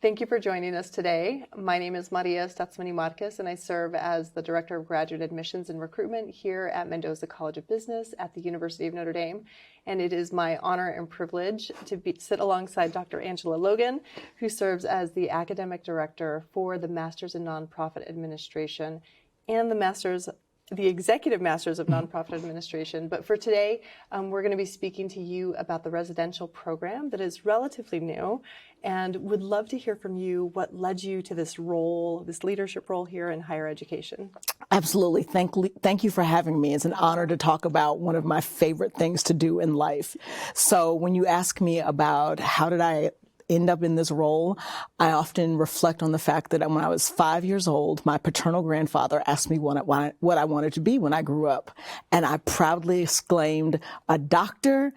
Thank you for joining us today. My name is Maria Statsmani-Marquez, and I serve as the Director of Graduate Admissions and Recruitment here at Mendoza College of Business at the University of Notre Dame. And it is my honor and privilege to sit alongside Dr. Angela Logan, who serves as the Academic Director for the Masters in Nonprofit Administration and the Executive Masters of Nonprofit Administration. But for today, we're going to be speaking to you about the residential program that is relatively new, and would love to hear from you what led you to this role, this leadership role here in higher education. Absolutely. Thank you for having me. It's an honor to talk about one of my favorite things to do in life. So when you ask me about how did I end up in this role, I often reflect on the fact that when I was 5 years old, my paternal grandfather asked me what I wanted to be when I grew up. And I proudly exclaimed, a doctor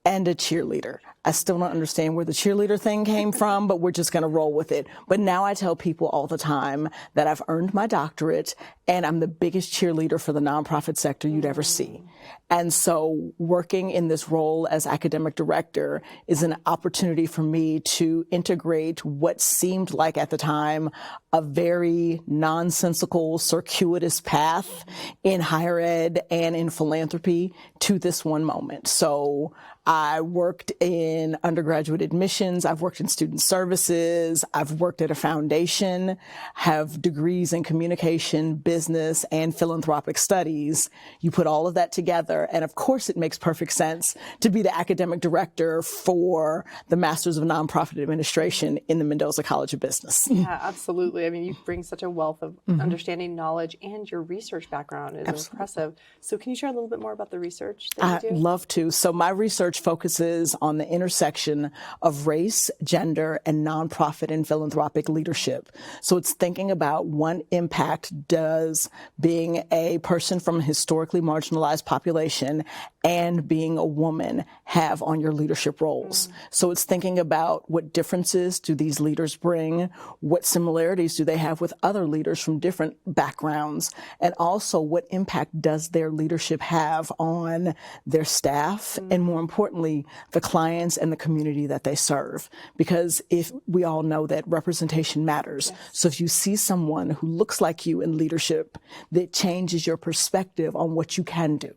and a cheerleader. I still don't understand where the cheerleader thing came from, but we're just going to roll with it. But now I tell people all the time that I've earned my doctorate and I'm the biggest cheerleader for the nonprofit sector you'd ever see. And so working in this role as academic director is an opportunity for me to integrate what seemed like at the time a very nonsensical, circuitous path in higher ed and in philanthropy to this one moment. So I worked in undergraduate admissions, I've worked in student services, I've worked at a foundation, have degrees in communication, business, and philanthropic studies. You put all of that together, and of course it makes perfect sense to be the academic director for the Masters of Nonprofit Administration in the Mendoza College of Business. Yeah, absolutely. I mean, you bring such a wealth of understanding, knowledge, and your research background is impressive. So can you share a little bit more about the research that you do? I'd love to. So my research focuses on the intersection of race, gender, and nonprofit and philanthropic leadership. So it's thinking about what impact does being a person from a historically marginalized population and being a woman have on your leadership roles. So it's thinking about what differences do these leaders bring, what similarities do they have with other leaders from different backgrounds, and also what impact does their leadership have on their staff, and more importantly, the clients and the community that they serve. Because if we all know that representation matters. Yes. So if you see someone who looks like you in leadership, that changes your perspective on what you can do.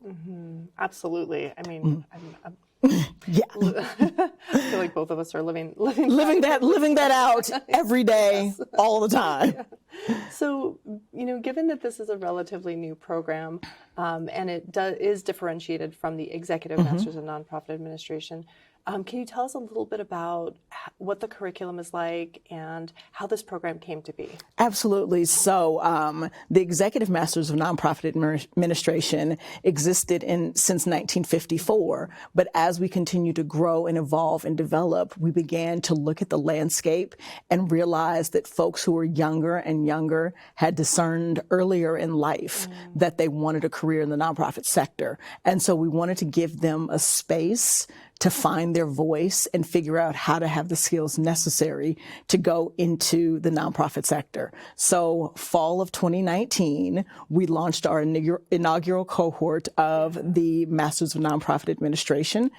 Absolutely. I mean, Yeah. I feel like both of us are living that out every day, yes. all the time. Yeah. So, given that this is a relatively new program, and it is differentiated from the Executive Masters of Nonprofit Administration, can you tell us a little bit about what the curriculum is like and how this program came to be? Absolutely. So the Executive Masters of Nonprofit Administration existed since 1954. But as we continue to grow and evolve and develop, we began to look at the landscape and realize that folks who were younger and younger had discerned earlier in life that they wanted a career in the nonprofit sector. And so we wanted to give them a space to find their voice and figure out how to have the skills necessary to go into the nonprofit sector. So fall of 2019, we launched our inaugural cohort of the Masters of Nonprofit Administration,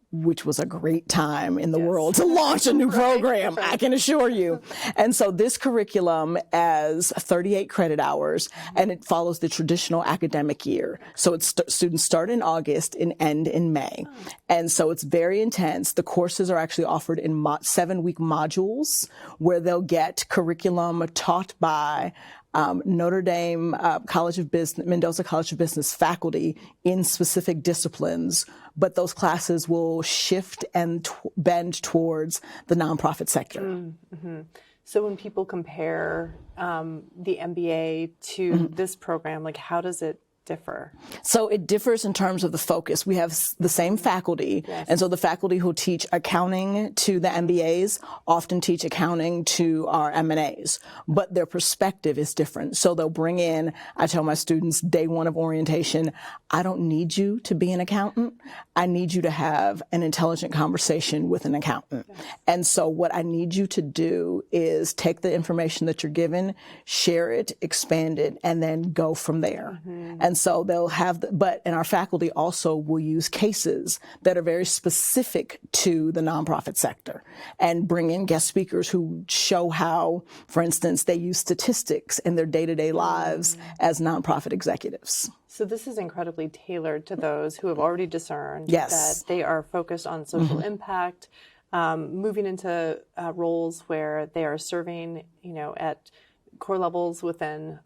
which was a great time in the world to launch a new program, I can assure you. And so this curriculum has 38 credit hours, and it follows the traditional academic year. So students start in August and end in May. And so it's very intense. The courses are actually offered in 7-week modules where they'll get curriculum taught by Notre Dame College of Business, Mendoza College of Business faculty in specific disciplines, but those classes will shift and bend towards the nonprofit sector. So when people compare the MBA to this program, like how does it differ? So it differs in terms of the focus. We have the same faculty. Yes. And so the faculty who teach accounting to the MBAs often teach accounting to our MNAs, but their perspective is different. So they'll bring in, I tell my students day one of orientation, I don't need you to be an accountant. I need you to have an intelligent conversation with an accountant. Yes. And so what I need you to do is take the information that you're given, share it, expand it, and then go from there. And And so they'll have, and our faculty also will use cases that are very specific to the nonprofit sector and bring in guest speakers who show how, for instance, they use statistics in their day-to-day lives as nonprofit executives. So this is incredibly tailored to those who have already discerned Yes. that they are focused on social impact, moving into roles where they are serving, at core levels within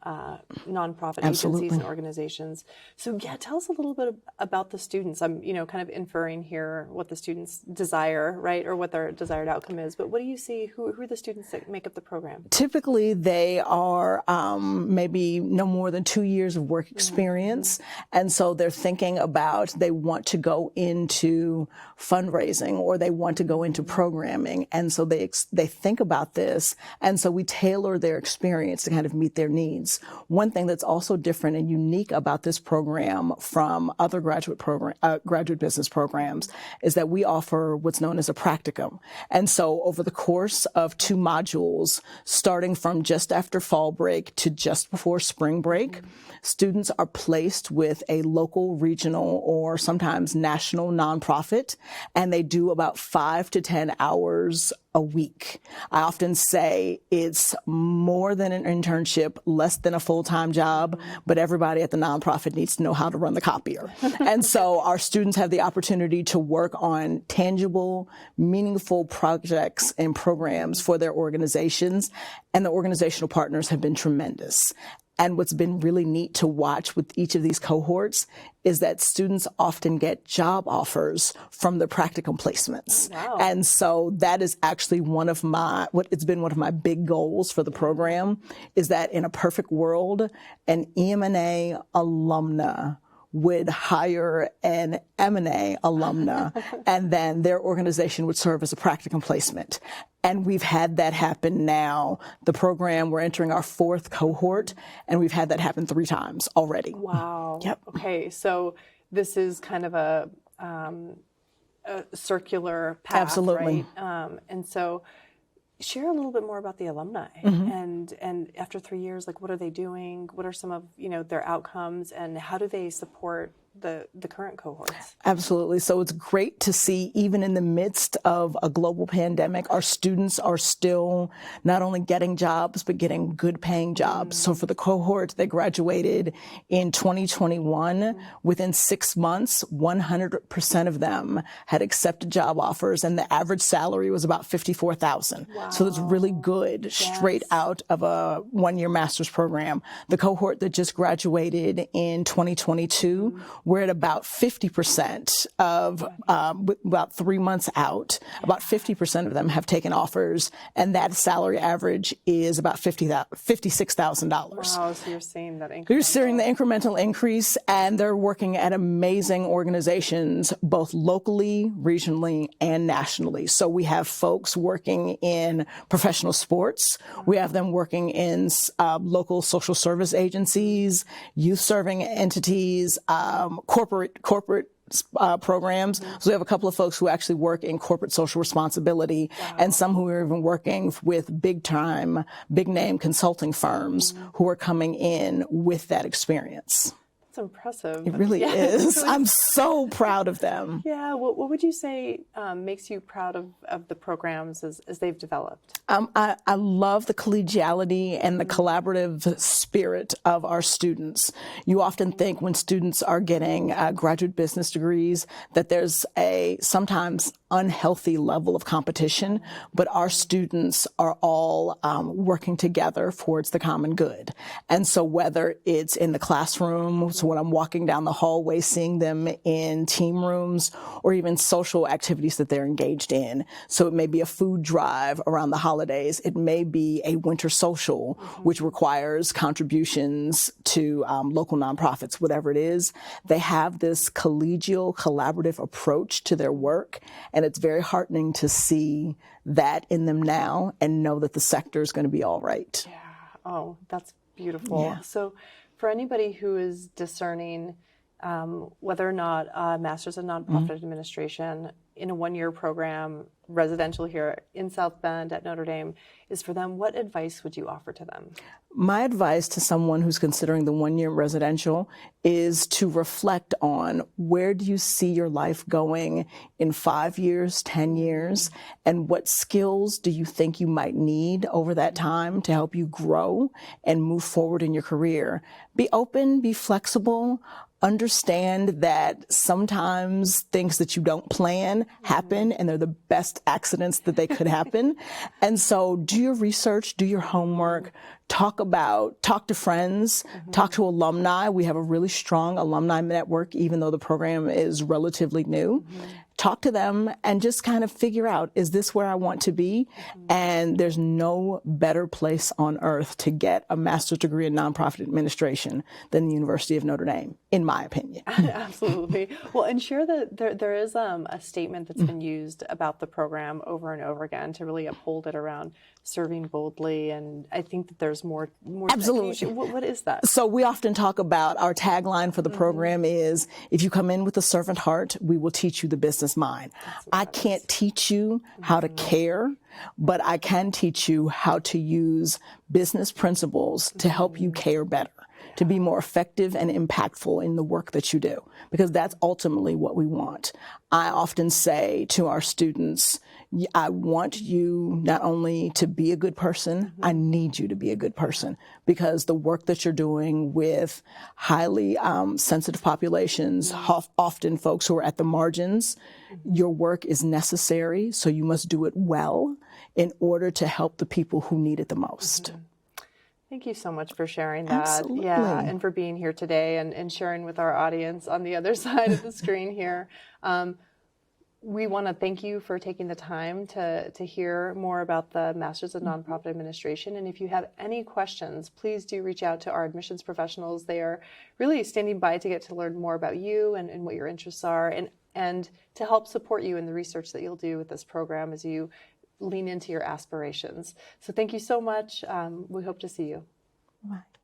nonprofit agencies and organizations. So yeah, tell us a little bit about the students. I'm, kind of inferring here what the students desire, right? Or what their desired outcome is. But what do you see? Who are the students that make up the program? Typically, they are maybe no more than 2 years of work experience. And so they're thinking about, they want to go into fundraising or they want to go into programming. And so they think about this. And so we tailor their experience to kind of meet their needs. One thing that's also different and unique about this program from other graduate business programs is that we offer what's known as a practicum. And so over the course of 2 modules, starting from just after fall break to just before spring break, students are placed with a local, regional, or sometimes national nonprofit, and they do about 5 to 10 hours a week. I often say it's more than an internship, less than a full-time job, but everybody at the nonprofit needs to know how to run the copier. And so our students have the opportunity to work on tangible, meaningful projects and programs for their organizations, and the organizational partners have been tremendous. And what's been really neat to watch with each of these cohorts is that students often get job offers from the practicum placements. Wow. And so that is actually it's been one of my big goals for the program, is that in a perfect world, an MNA alumna would hire an MNA alumna, and then their organization would serve as a practicum placement. And we've had that happen now. The program, we're entering our 4th cohort, and we've had that happen 3 times already. Wow. Yep. Okay, so this is kind of a circular path, Absolutely. right? And so share a little bit more about the alumni and after 3 years, like what are they doing? What are some of, their outcomes, and how do they support the current cohorts? Absolutely. So it's great to see, even in the midst of a global pandemic, our students are still not only getting jobs, but getting good paying jobs. So for the cohort that graduated in 2021, within 6 months, 100% of them had accepted job offers, and the average salary was about $54,000. Wow. So that's really good, straight out of a 1-year master's program. The cohort that just graduated in 2022, we're at about 50% of, about 3 months out, about 50% of them have taken offers, and that salary average is about $56,000. Wow, so you're seeing that increase. You're seeing the incremental increase, and they're working at amazing organizations, both locally, regionally, and nationally. So we have folks working in professional sports. We have them working in local social service agencies, youth serving entities, corporate programs. So we have a couple of folks who actually work in corporate social responsibility, and some who are even working with big name consulting firms who are coming in with that experience. That's impressive. It really is. I'm so proud of them. Yeah. What would you say makes you proud of the programs as they've developed? I love the collegiality and the collaborative spirit of our students. You often think when students are getting graduate business degrees that there's a sometimes unhealthy level of competition, but our students are all working together towards the common good. And so whether it's in the classroom, so when I'm walking down the hallway, seeing them in team rooms, or even social activities that they're engaged in. So it may be a food drive around the holidays. It may be a winter social, which requires contributions to local nonprofits, whatever it is. They have this collegial, collaborative approach to their work, and it's very heartening to see that in them now and know that the sector is going to be all right. Yeah. Oh, that's beautiful. Yeah. So for anybody who is discerning whether or not a master's in nonprofit administration in a one-year program, residential here in South Bend at Notre Dame, is for them, what advice would you offer to them? My advice to someone who's considering the one-year residential is to reflect on where do you see your life going in 5 years, 10 years, and what skills do you think you might need over that time to help you grow and move forward in your career. Be open, be flexible. Understand that sometimes things that you don't plan happen, and they're the best accidents that they could happen. And so do your research, do your homework, talk to friends, talk to alumni. We have a really strong alumni network, even though the program is relatively new. Talk to them and just kind of figure out, is this where I want to be? And there's no better place on earth to get a master's degree in nonprofit administration than the University of Notre Dame, in my opinion. Absolutely. Well, and share that there is a statement that's been used about the program over and over again to really uphold it around serving boldly. And I think that there's more. Absolutely. What is that? So we often talk about our tagline for the program is, if you come in with a servant heart, we will teach you the business mind. I can't teach you how to care, but I can teach you how to use business principles to help you care better, to be more effective and impactful in the work that you do, because that's ultimately what we want. I often say to our students, I want you not only to be a good person, I need you to be a good person, because the work that you're doing with highly sensitive populations, often folks who are at the margins, your work is necessary, so you must do it well in order to help the people who need it the most. Thank you so much for sharing that. Absolutely. Yeah, and for being here today and sharing with our audience on the other side of the screen here. We want to thank you for taking the time to hear more about the Masters of Nonprofit Administration. And if you have any questions, please do reach out to our admissions professionals. They are really standing by to get to learn more about you and what your interests are, and to help support you in the research that you'll do with this program as you lean into your aspirations. So thank you so much. We hope to see you. Bye.